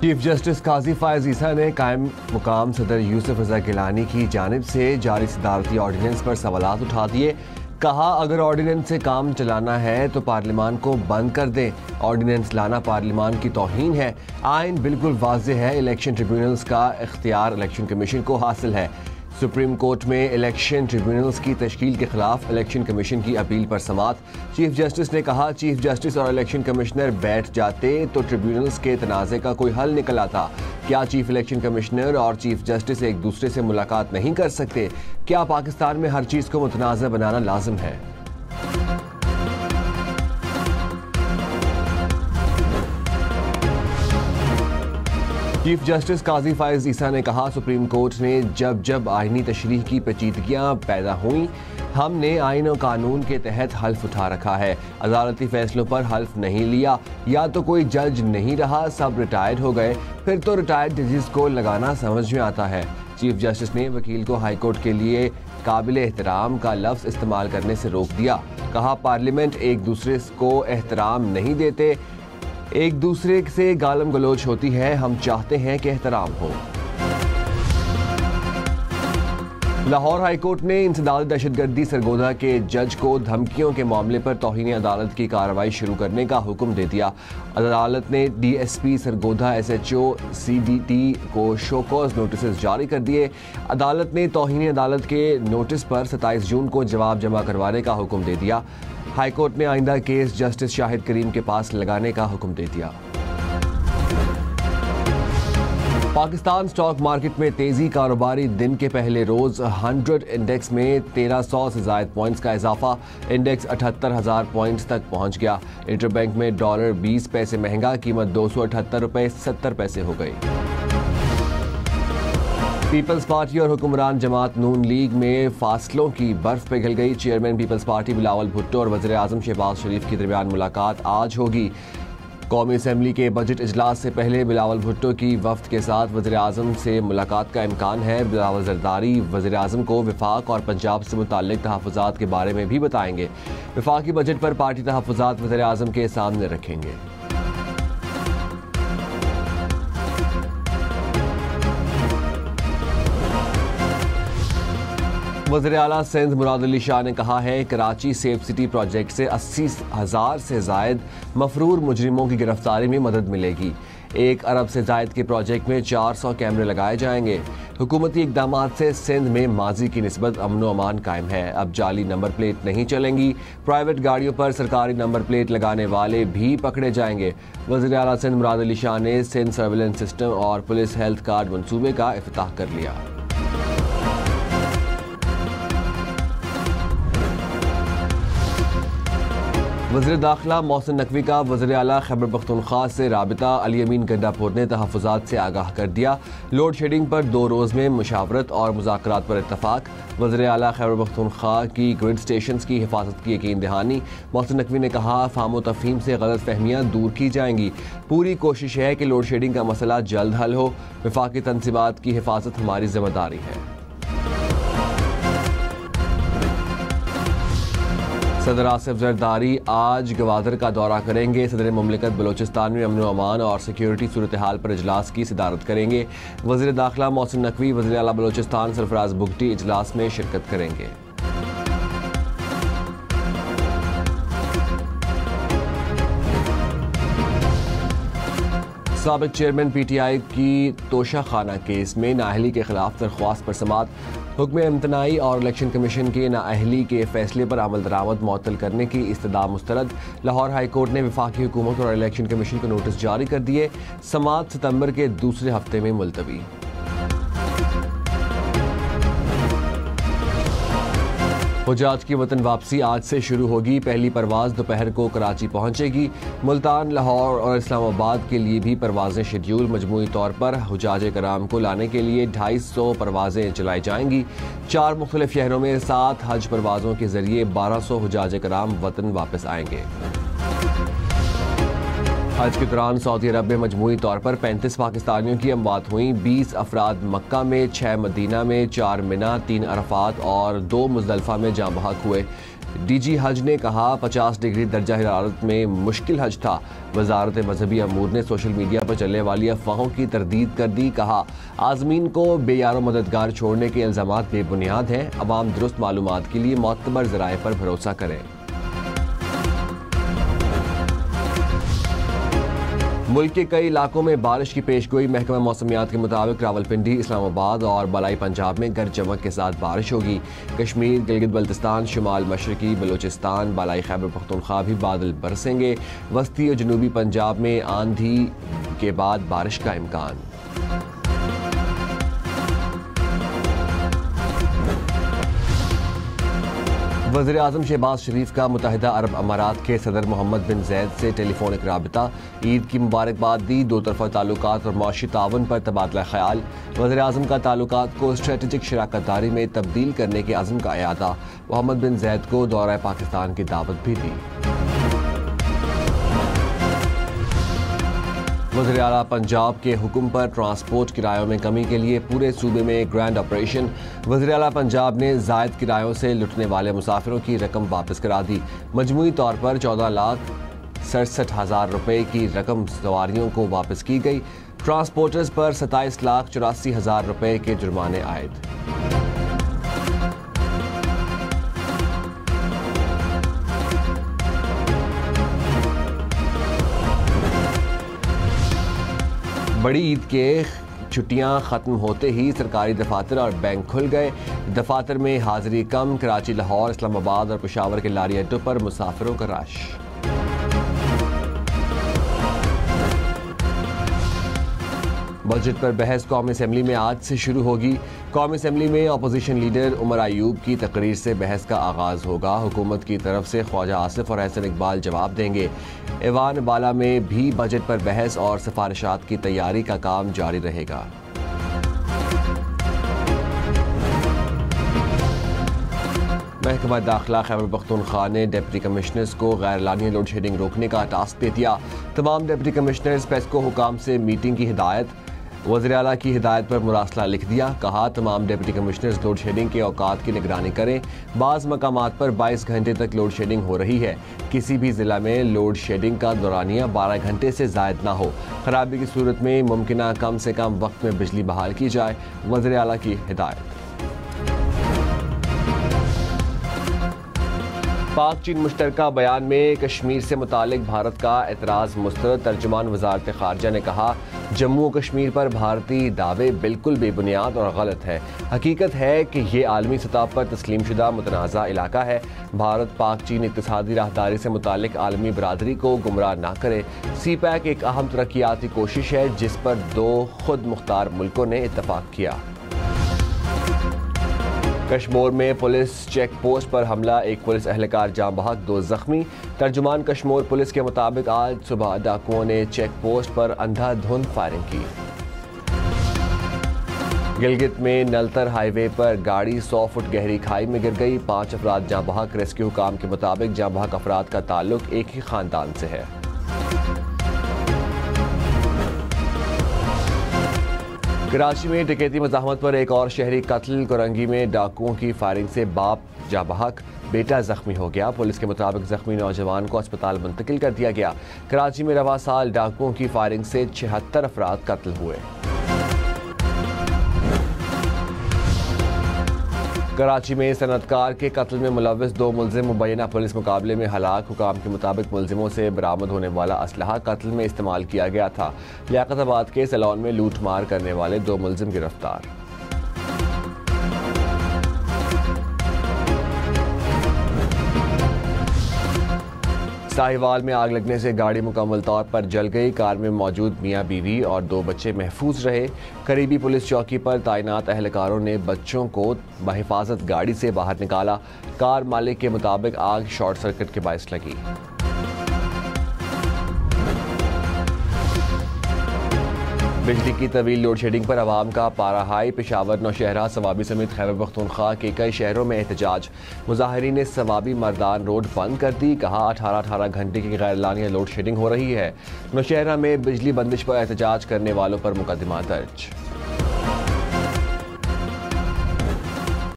Chief justice काजी फायज ईसा ने कायम मुकाम सदर यूसुफ रजा गिलानी की जानिब से जारी सदारती ऑर्डिनेंस पर सवालात उठा दिए। कहा, अगर ऑर्डिनेंस से काम चलाना है तो पार्लियामान को बंद कर दें। ऑर्डिनेंस लाना पार्लियामान की तौहीन है। आइन बिल्कुल वाज़ेह है। इलेक्शन ट्रिब्यूनल्स का इख्तियार इलेक्शन कमीशन को हासिल है। सुप्रीम कोर्ट में इलेक्शन ट्रिब्यूनल्स की तश्कील के खिलाफ इलेक्शन कमीशन की अपील पर समाअत। चीफ जस्टिस ने कहा, चीफ जस्टिस और इलेक्शन कमिश्नर बैठ जाते तो ट्रिब्यूनल्स के तनाज़े का कोई हल निकल आता। क्या चीफ इलेक्शन कमिश्नर और चीफ जस्टिस एक दूसरे से मुलाकात नहीं कर सकते? क्या पाकिस्तान में हर चीज़ को मुतनाज़ा बनाना लाजिम है? चीफ जस्टिस काजी फायज ईसा ने कहा, सुप्रीम कोर्ट ने जब जब आइनी तशरीह की पेचीदगियां पैदा हुई, हमने आइन और कानून के तहत हल्फ उठा रखा है। अदालती फैसलों पर हल्फ नहीं लिया। या तो कोई जज नहीं रहा, सब रिटायर्ड हो गए, फिर तो रिटायर्ड जजेस को लगाना समझ में आता है। चीफ जस्टिस ने वकील को हाई कोर्ट के लिए काबिल एहतराम का लफ्ज़ इस्तेमाल करने से रोक दिया। कहा, पार्लियामेंट एक दूसरे को एहतराम नहीं देते, एक दूसरे से गालम गलोच होती है। हम चाहते हैं कि एहतराम हो। लाहौर हाई कोर्ट ने इंसदाद दहशतगर्दी सरगोदा के जज को धमकियों के मामले पर तौहीन अदालत की कार्रवाई शुरू करने का हुक्म दे दिया। अदालत ने DSP सरगोदा SHO CDT को शोकॉज नोटिस जारी कर दिए। अदालत ने तौहीन अदालत के नोटिस पर 27 जून को जवाब जमा करवाने का हुक्म दे दिया। हाई कोर्ट ने आइंदा केस जस्टिस शाहिद करीम के पास लगाने का हुक्म दे दिया। पाकिस्तान स्टॉक मार्केट में तेजी। कारोबारी दिन के पहले रोज 100 इंडेक्स में 1300 से ज़ायद पॉइंट्स का इजाफा। इंडेक्स 78,000 पॉइंट्स तक पहुंच गया। इंटरबैंक में डॉलर 20 पैसे महंगा, कीमत 278 रुपये 70 पैसे हो गई। पीपल्स पार्टी और हुक्मरान जमात नून लीग में फासलों की बर्फ पिघल गई। Chairman Peoples Party Bilawal Bhutto और वज़ीर आज़म शहबाज शरीफ के दरमियान मुलाकात आज होगी। कौमी असम्बली के बजट इजलास से पहले बिलावल भुट्टो की वफ्द के साथ वज़ीर आज़म से मुलाकात का इम्कान है। बिलावल जरदारी वज़ीर आज़म को विफाक और पंजाब से मुताल्लिक तहफ़्फ़ुज़ात के बारे में भी बताएंगे। विफाकी बजट पर पार्टी तहफ़्फ़ुज़ात वज़ीर आज़म के सामने रखेंगे। वज़ीर आला सिंध मुराद अली शाह ने कहा है, कराची सेफ सिटी प्रोजेक्ट से 80,000 से ज़ायद मफरूर मुजरिमों की गिरफ्तारी में मदद मिलेगी। 1 अरब से ज़ायद के प्रोजेक्ट में 400 कैमरे लगाए जाएंगे। हुकूमती इक़दामात से सिंध में माजी की निस्बत अमन व अमान कायम है। अब जाली नंबर प्लेट नहीं चलेंगी। प्राइवेट गाड़ियों पर सरकारी नंबर प्लेट लगाने वाले भी पकड़े जाएंगे। वज़ीर आला सिंध मुराद अली शाह ने सिंध सर्विलेंस सिस्टम और पुलिस हेल्थ कार्ड मनसूबे का इफ्तिताह कर लिया। वज़ीर दाखिला मोहसिन नकवी का वज़ीर आला खैबर पख्तूनख्वा से राबिता। अली अमीन गंडापुर ने तहफ़्फ़ुज़ात से आगाह कर दिया। लोड शेडिंग पर 2 रोज़ में मुशावरत और मुज़ाकरात पर इत्तफ़ाक। वज़ीर आला खैबर पख्तूनख्वा की ग्रिड स्टेशन की हिफाजत की यकीन दहानी। मोहसिन नकवी ने कहा, फ़ाहम व तफ़हीम से गलत फहमियाँ दूर की जाएंगी। पूरी कोशिश है कि लोड शेडिंग का मसला जल्द हल हो। वफाकी तनसीबात की हिफाजत हमारी जिम्मेदारी है। सदर आसिफ जरदारी आज गवादर का दौरा करेंगे। सदर मुमलिकत बलोचिस्तान में अमन व अमान और सिक्योरिटी सूरत हाल पर इजलास की सदारत करेंगे। वज़ीर दाखिला मोहसिन नकवी वज़ीर आला बलोचिस्तान सरफराज बुगटी इजलास में शिरकत करेंगे। साबिक चेयरमैन PTI की तोशा खाना केस में नाअहली के खिलाफ दरख्वास्त पर समाअत। हुक्म इम्तनाई और इलेक्शन कमीशन के नाअहली के फैसले पर अमल दरामद मुअत्तल करने की इस्तदा मुस्तरद। लाहौर हाई कोर्ट ने वफाकी हुकूमत और इलेक्शन कमीशन को नोटिस जारी कर दिए। समाअत सितंबर के दूसरे हफ्ते में मुलतवी। हुज्जाज की वतन वापसी आज से शुरू होगी। पहली परवाज़ दोपहर को कराची पहुंचेगी। मुल्तान, लाहौर और इस्लामाबाद के लिए भी परवाज़ें शेड्यूल। मजमूई तौर पर हुज्जाज कराम को लाने के लिए 250 परवाज़ें चलाई जाएंगी। 4 मुख्तलिफ शहरों में 7 हज परवाज़ों के जरिए 1200 हुज्जाज कराम वतन वापस आएंगे। हज के दौरान सऊदी अरब में मजमूई तौर पर 35 पाकिस्तानियों की अमवात हुई। 20 अफराद मक्का में, 6 मदीना में, 4 मिना, 3 अरफात और 2 मुज़दलिफ़ा में जाँ बहक हुए। डीजी हज ने कहा 50 डिग्री दर्जा हरारत में मुश्किल हज था। वजारत मजहबी अमूर ने सोशल मीडिया पर चलने वाली अफवाहों की तरदीद कर दी। कहा आज़मीन को बेयारो मददगार छोड़ने के इल्ज़ामात बेबुनियाद हैं। अवाम दुरुस्त मालूमात के लिए मोतबर ज़राए पर भरोसा करें। मुल्क के कई इलाकों में बारिश की पेशगोई। महकमा मौसमियात के मुताबिक रावलपिंडी, इस्लामाबाद और बलाई पंजाब में गरज चमक के साथ बारिश होगी। कश्मीर, गिलगित बल्तिस्तान, शुमाल मशरकी बलूचिस्तान, बलाई खैबर पख्तूनख्वा भी बादल बरसेंगे। वस्ती और जनूबी पंजाब में आंधी के बाद बारिश का इम्कान। वज़ीर आज़म शहबाज शरीफ का मुत्तहिदा अरब अमारात के सदर मोहम्मद बिन जैद से टेलीफोनिक राबिता। ईद की मुबारकबाद दी। दो तरफ़ा ताल्लुकात और मौशी तावन पर तबादला ख्याल। वज़ीर आज़म का ताल्लुकात को स्ट्रेटेजिक शराकत दारी में तब्दील करने के अज़्म का इयादा। मोहम्मद बिन जैद को दौरा पाकिस्तान की दावत भी दी। वज़ीर आला पंजाब के हुक्म पर ट्रांसपोर्ट किरायों में कमी के लिए पूरे सूबे में ग्रैंड ऑपरेशन। वज़ीर आला पंजाब ने जायद किरायों से लुटने वाले मुसाफिरों की रकम वापस करा दी। मजमूई तौर पर 14,67,000 रुपये की रकम सवारियों को वापस की गई। ट्रांसपोर्टर्स पर 27,84,000 रुपये के जुर्माने आयद। बड़ी ईद के छुट्टियां ख़त्म होते ही सरकारी दफातर और बैंक खुल गए। दफातर में हाजिरी कम। कराची, लाहौर, इस्लामाबाद और पेशावर के लारी अड्डों पर मुसाफिरों का रश। बजट पर बहस कौमी असम्बली में आज से शुरू होगी। कौमी असम्बली में अपोजिशन लीडर उमर अयूब की तकरीर से बहस का आगाज़ होगा। हुकूमत की तरफ से ख्वाजा आसिफ और एहसन इकबाल जवाब देंगे। ऐवान बाला में भी बजट पर बहस और सिफारिशात की तैयारी का काम जारी रहेगा। महकमा दाखिला खैबर पख्तूनख्वा ने डिप्टी कमिश्नर्स को गैर लानी लोड शेडिंग रोकने का टास्क दे दिया। तमाम डिप्टी कमिश्नर्स पेस्को हुकाम से मीटिंग की हिदायत। वज़ीर आला की हिदायत पर मुरासला लिख दिया। कहा तमाम डिप्टी कमिश्नर्स लोड शेडिंग के औकात की निगरानी करें। बाज़ मकामात पर 22 घंटे तक लोड शेडिंग हो रही है। किसी भी ज़िला में लोड शेडिंग का दौरानिया 12 घंटे से ज़ायद ना हो। खराबी की सूरत में मुमकिन कम से कम वक्त में बिजली बहाल की जाए। वज़ीर आला की हिदायत। पाक चीन मुश्तरका बयान में कश्मीर से मुतालिक भारत का एतराज़ मुस्तरद। तर्जुमान वज़ारत ख़ारजा ने कहा जम्मू कश्मीर पर भारतीय दावे बिल्कुल बेबुनियाद और गलत है। हकीकत है कि ये आलमी सतह पर तस्लीमशुदा मुतनाज़ा इलाका है। भारत पाक चीन इक़्तिसादी राहदारी से मुतालिक आलमी बरादरी को गुमराह ना करे। CPEC एक अहम तरक्याती कोशिश है जिस पर 2 खुद मुख्तार मुल्कों ने इत्तफाक किया। कश्मीर में पुलिस चेक पोस्ट पर हमला। एक पुलिस एहलकार जाँ बहक, 2 जख्मी। तर्जुमान कश्मीर पुलिस के मुताबिक आज सुबह डाकुओं ने चेक पोस्ट पर अंधाधुंध फायरिंग की। गिलगित में नलतर हाईवे पर गाड़ी 100 फुट गहरी खाई में गिर गई। 5 अफराद जाँ बहक। रेस्क्यू काम के मुताबिक जाँ बहक अफराद का ताल्लुक एक ही खानदान से है। कराची में डकैती मज़ाहमत पर एक और शहरी कत्ल। कोरंगी में डाकुओं की फायरिंग से बाप जाँ बहक, बेटा जख्मी हो गया। पुलिस के मुताबिक जख्मी नौजवान को अस्पताल मुंतकिल कर दिया गया। कराची में रवा साल डाकुओं की फायरिंग से 76 अफराद कत्ल हुए। कराची में सनतकार के कत्ल में मुलव्वस 2 मुलजिम मुबैना पुलिस मुकाबले में हलाक। हुकाम के मुताबिक मुलजिमों से बरामद होने वाला असलहा कत्ल में इस्तेमाल किया गया था। लियाकताबाद के सैलून में लूट मार करने वाले 2 मुलजिम गिरफ्तार। साहिवाल में आग लगने से गाड़ी मुकम्मल तौर पर जल गई। कार में मौजूद मियाँ बीवी और 2 बच्चे महफूज रहे। करीबी पुलिस चौकी पर तैनात एहलकारों ने बच्चों को बहिफाजत गाड़ी से बाहर निकाला। कार मालिक के मुताबिक आग शॉर्ट सर्किट के बायस लगी। बिजली की तवील लोड शेडिंग पर अवाम का पारा हाई। पेशावर, नौशहरा, सवाबी समेत खैबर पख्तूनख्वा के कई शहरों में एहतजाज। मुजाहिरीन ने सवाबी मर्दान रोड बंद कर दी। कहा 18 घंटे की गैर लानिया लोड शेडिंग हो रही है। नौशहरा में बिजली बंदिश पर एहतजाज करने वालों पर मुकदमा दर्ज।